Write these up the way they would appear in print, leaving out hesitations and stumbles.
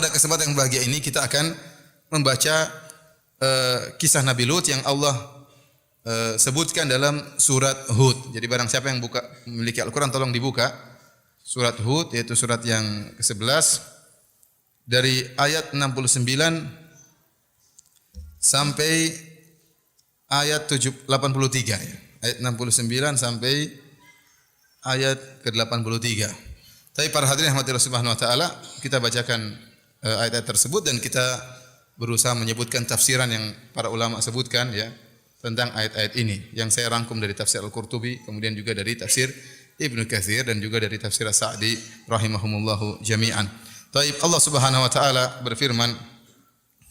pada kesempatan yang bahagia ini kita akan membaca kisah Nabi Lut yang Allah sebutkan dalam surat Hud. Jadi barang siapa yang memiliki Al-Quran tolong dibuka surat Hud, yaitu surat yang ke-11 dari ayat 69 sampai ayat 83 ya. Ayat 69 sampai ayat ke-83. Tapi para hadirin yang dirahmati Allah Subhanahu wa taala, kita bacakan ayat-ayat tersebut dan kita berusaha menyebutkan tafsiran yang para ulama sebutkan ya tentang ayat-ayat ini yang saya rangkum dari tafsir Al-Qurtubi, kemudian juga dari tafsir Ibnu Katsir dan juga dari tafsir As-Sa'di rahimahumullahu jami'an. Taib, Allah Subhanahu wa taala berfirman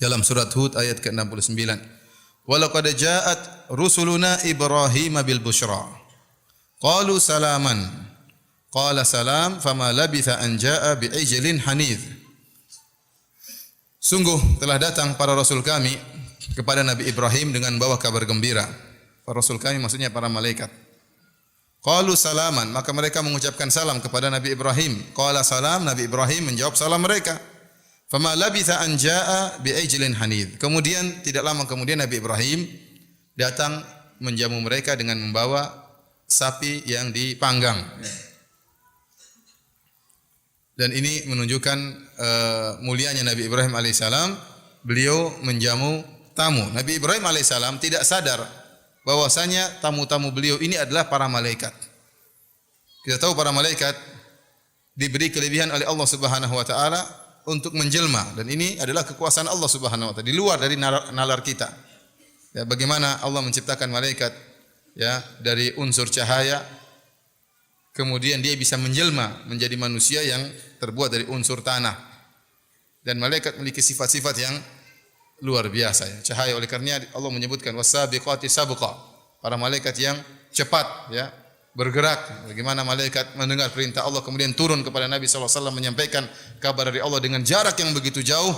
dalam surat Hud ayat ke-69. Wa laqad ja'at rusuluna Ibrahim bil busyra. Qalu salaman. Qala salam fama labitha an jaa'a bi ijlin hanidh. Sungguh telah datang para rasul kami kepada Nabi Ibrahim dengan bawa kabar gembira. Para rasul kami maksudnya para malaikat. Qalu salaman, maka mereka mengucapkan salam kepada Nabi Ibrahim. Qala salam, Nabi Ibrahim menjawab salam mereka. Fama labitha an jaa'a bi ijlin hanidh. Kemudian tidak lama kemudian Nabi Ibrahim datang menjamu mereka dengan membawa sapi yang dipanggang. Dan ini menunjukkan mulianya Nabi Ibrahim alaihissalam. Beliau menjamu tamu. Nabi Ibrahim alaihissalam tidak sadar bahwasanya tamu-tamu beliau ini adalah para malaikat. Kita tahu para malaikat diberi kelebihan oleh Allah Subhanahu wa taala untuk menjelma, dan ini adalah kekuasaan Allah Subhanahu wa taala di luar dari nalar kita. Ya, bagaimana Allah menciptakan malaikat ya dari unsur cahaya, kemudian dia bisa menjelma menjadi manusia yang terbuat dari unsur tanah. Dan malaikat memiliki sifat-sifat yang luar biasa ya. Cahaya, oleh karenanya Allah menyebutkan wasabiqati sabqa. Para malaikat yang cepat ya, bergerak. Bagaimana malaikat mendengar perintah Allah kemudian turun kepada Nabi sallallahu alaihi wasallam menyampaikan kabar dari Allah dengan jarak yang begitu jauh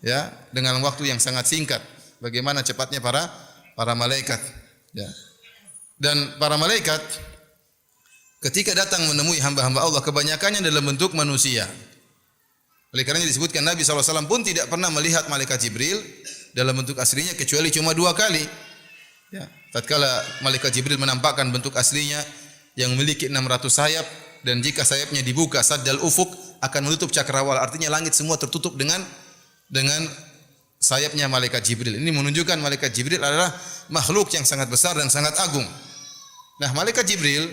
ya, dengan waktu yang sangat singkat. Bagaimana cepatnya para malaikat ya. Dan para malaikat ketika datang menemui hamba-hamba Allah, kebanyakannya dalam bentuk manusia. Oleh karena disebutkan Nabi SAW pun tidak pernah melihat malaikat Jibril dalam bentuk aslinya kecuali cuma 2 kali. Ya, tatkala malaikat Jibril menampakkan bentuk aslinya yang memiliki 600 sayap, dan jika sayapnya dibuka saddal ufuk akan menutup cakrawala. Artinya langit semua tertutup dengan sayapnya malaikat Jibril. Ini menunjukkan malaikat Jibril adalah makhluk yang sangat besar dan sangat agung. Nah, malaikat Jibril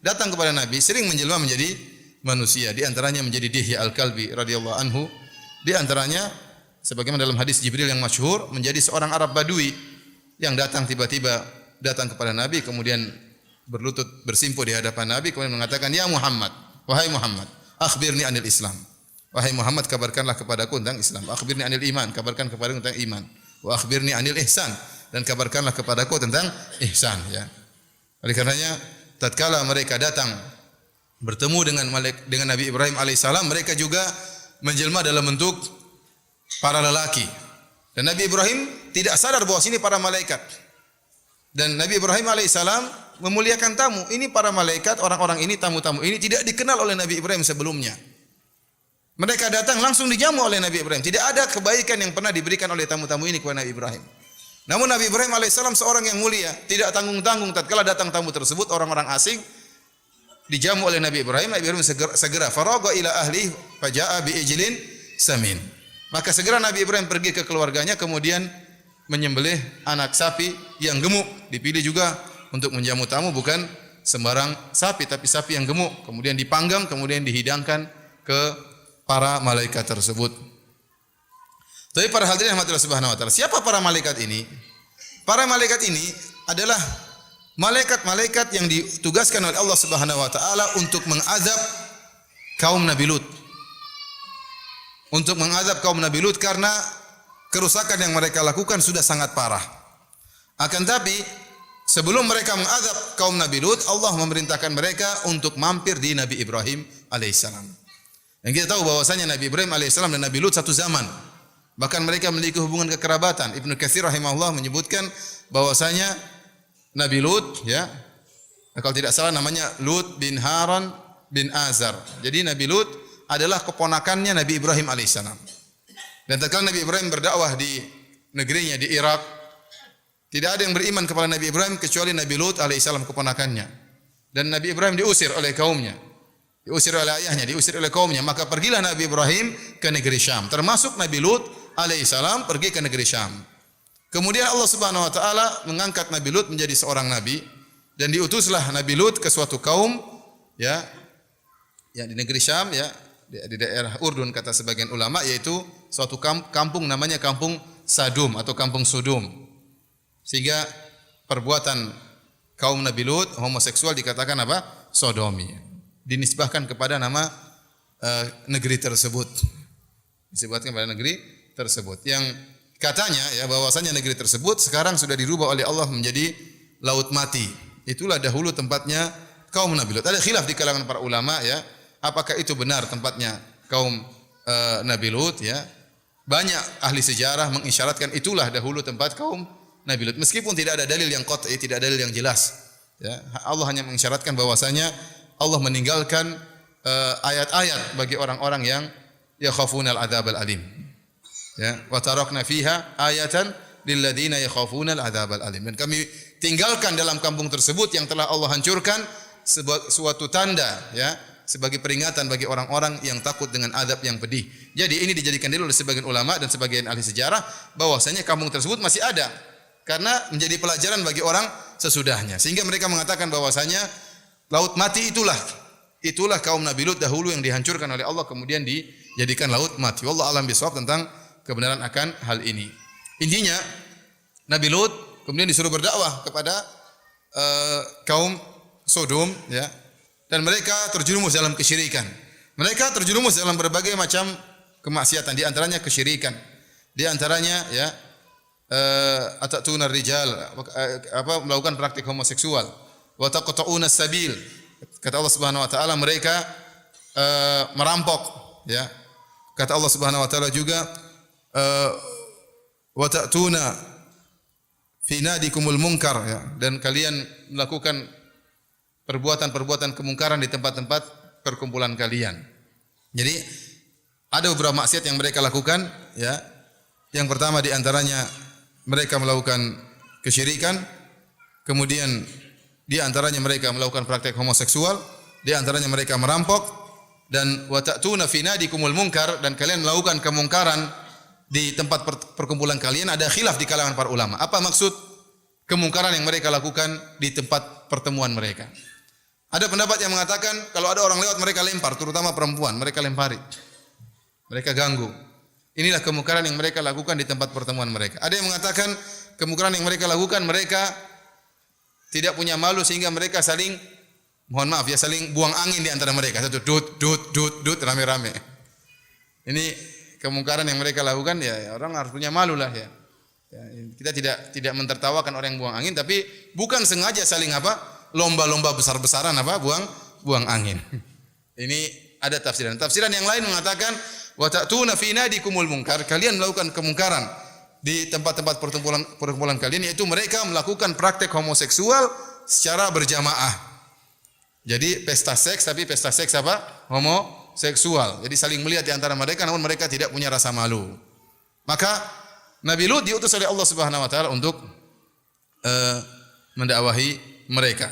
datang kepada Nabi sering menjelma menjadi manusia, di antaranya menjadi Dihya Al-Kalbi radhiyallahu anhu. Di antaranya sebagaimana dalam hadis Jibril yang masyhur, menjadi seorang Arab Badui yang datang tiba-tiba datang kepada Nabi, kemudian berlutut bersimpuh di hadapan Nabi, kemudian mengatakan, "Ya Muhammad, wahai Muhammad, akhbirni anil Islam." Wahai Muhammad, kabarkanlah kepadaku tentang Islam. Akhbirni anil iman, kabarkan kepadaku tentang iman. Wa akhbirni anil ihsan, dan kabarkanlah kepadaku tentang ihsan ya. Oleh karenanya tatkala mereka datang bertemu dengan Nabi Ibrahim alaihissalam, mereka juga menjelma dalam bentuk para lelaki. Dan Nabi Ibrahim tidak sadar bahwa sini para malaikat. Dan Nabi Ibrahim alaihissalam memuliakan tamu. Ini para malaikat, orang-orang ini, tamu-tamu ini tidak dikenal oleh Nabi Ibrahim sebelumnya. Mereka datang langsung dijamu oleh Nabi Ibrahim. Tidak ada kebaikan yang pernah diberikan oleh tamu-tamu ini kepada Nabi Ibrahim. Namun Nabi Ibrahim alaihissalam seorang yang mulia, tidak tanggung-tanggung tatkala datang tamu tersebut, orang-orang asing dijamu oleh Nabi Ibrahim. Nabi Ibrahim segera faraga ila ahli faja'a bi ijlin samin. Maka segera Nabi Ibrahim pergi ke keluarganya, kemudian menyembelih anak sapi yang gemuk. Dipilih juga untuk menjamu tamu bukan sembarang sapi, tapi sapi yang gemuk. Kemudian dipanggang, kemudian dihidangkan ke para malaikat tersebut. Tapi para hadirin yang Allah Subhanahu wa taala, siapa para malaikat ini? Para malaikat ini adalah malaikat-malaikat yang ditugaskan oleh Allah Subhanahu wa taala untuk mengazab kaum Nabi Lut. Untuk mengazab kaum Nabi Lut karena kerusakan yang mereka lakukan sudah sangat parah. Akan tapi sebelum mereka mengazab kaum Nabi Lut, Allah memerintahkan mereka untuk mampir di Nabi Ibrahim alaihissalam. Dan kita tahu bahwasanya Nabi Ibrahim alaihissalam dan Nabi Lut satu zaman. Bahkan mereka memiliki hubungan kekerabatan. Ibnu Katsir rahimahullah menyebutkan bahwasanya Nabi Lut ya, kalau tidak salah namanya Lut bin Haran bin Azar. Jadi Nabi Lut adalah keponakannya Nabi Ibrahim alaihissalam. Dan tatkala Nabi Ibrahim berdakwah di negerinya di Irak, tidak ada yang beriman kepada Nabi Ibrahim kecuali Nabi Lut alaihissalam keponakannya. Dan Nabi Ibrahim diusir oleh kaumnya. Diusir oleh ayahnya, diusir oleh kaumnya. Maka pergilah Nabi Ibrahim ke negeri Syam. Termasuk Nabi Lut alaihissalam pergi ke negeri Syam. Kemudian Allah Subhanahu wa taala mengangkat Nabi Lut menjadi seorang nabi dan diutuslah Nabi Lut ke suatu kaum ya di negeri Syam ya di daerah Urdun kata sebagian ulama, yaitu suatu kampung namanya kampung Sadum atau kampung Sodom. Sehingga perbuatan kaum Nabi Lut homoseksual dikatakan apa? Sodomi. Dinisbahkan kepada nama negeri tersebut. Disebutkan pada negeri tersebut. Yang katanya ya bahwasanya negeri tersebut sekarang sudah dirubah oleh Allah menjadi laut mati. Itulah dahulu tempatnya kaum Nabi Lut. Ada khilaf di kalangan para ulama ya, apakah itu benar tempatnya kaum Nabi Lut ya. Banyak ahli sejarah mengisyaratkan itulah dahulu tempat kaum Nabi Lut. Meskipun tidak ada dalil yang qat'i, tidak ada dalil yang jelas. Ya, Allah hanya mengisyaratkan bahwasanya Allah meninggalkan ayat-ayat bagi orang-orang yang yakhafunal adzabal alim. Ya, wa tarakna fiha ayatan lil ladzina yakhafunal adzabal alim. Dan kami tinggalkan dalam kampung tersebut yang telah Allah hancurkan suatu tanda ya, sebagai peringatan bagi orang-orang yang takut dengan azab yang pedih. Jadi ini dijadikan dalil oleh sebagian ulama dan sebagian ahli sejarah bahwasanya kampung tersebut masih ada karena menjadi pelajaran bagi orang sesudahnya. Sehingga mereka mengatakan bahwasanya laut mati itulah kaum Nabi Lut dahulu yang dihancurkan oleh Allah kemudian dijadikan laut mati. Wallahu a'lam bishawab tentang kebenaran akan hal ini. Intinya Nabi Lut kemudian disuruh berdakwah kepada kaum Sodom ya. Dan mereka terjerumus dalam kesyirikan. Mereka terjerumus dalam berbagai macam kemaksiatan, di antaranya kesyirikan. Di antaranya ya atatuna rijal melakukan praktik homoseksual. Wa taqta'una sabil. Kata Allah Subhanahu wa taala mereka merampok ya. Kata Allah Subhanahu wa taala juga wa ta'tuna fi nadikumul munkar ya, dan kalian melakukan perbuatan-perbuatan kemungkaran di tempat-tempat perkumpulan kalian. Jadi ada beberapa maksiat yang mereka lakukan ya. Yang pertama di antaranya mereka melakukan kesyirikan, kemudian di antaranya mereka melakukan praktek homoseksual, di antaranya mereka merampok, dan wa ta'tuna fi nadikumul munkar, dan kalian melakukan kemungkaran di tempat perkumpulan kalian. Ada khilaf di kalangan para ulama. Apa maksud kemungkaran yang mereka lakukan di tempat pertemuan mereka? Ada pendapat yang mengatakan kalau ada orang lewat mereka lempar, terutama perempuan, mereka lempari. Mereka ganggu. Inilah kemungkaran yang mereka lakukan di tempat pertemuan mereka. Ada yang mengatakan kemungkaran yang mereka lakukan, mereka tidak punya malu sehingga mereka saling, mohon maaf ya, saling buang angin di antara mereka. Satu dut rame-rame. Ini kemungkaran yang mereka lakukan ya, orang harus punya malu lah ya. Kita tidak mentertawakan orang yang buang angin, tapi bukan sengaja saling apa? Lomba-lomba besar-besaran apa? Buang angin. Ini ada tafsiran. Tafsiran yang lain mengatakan wa ta'tuna fi nadikumul munkar, kalian melakukan kemungkaran di tempat-tempat perkumpulan kalian, yaitu mereka melakukan praktek homoseksual secara berjamaah. Jadi pesta seks, tapi pesta seks apa? Homoseksual. Jadi saling melihat di antara mereka namun mereka tidak punya rasa malu. Maka Nabi Lut diutus oleh Allah Subhanahu wa taala untuk mendakwahi mereka.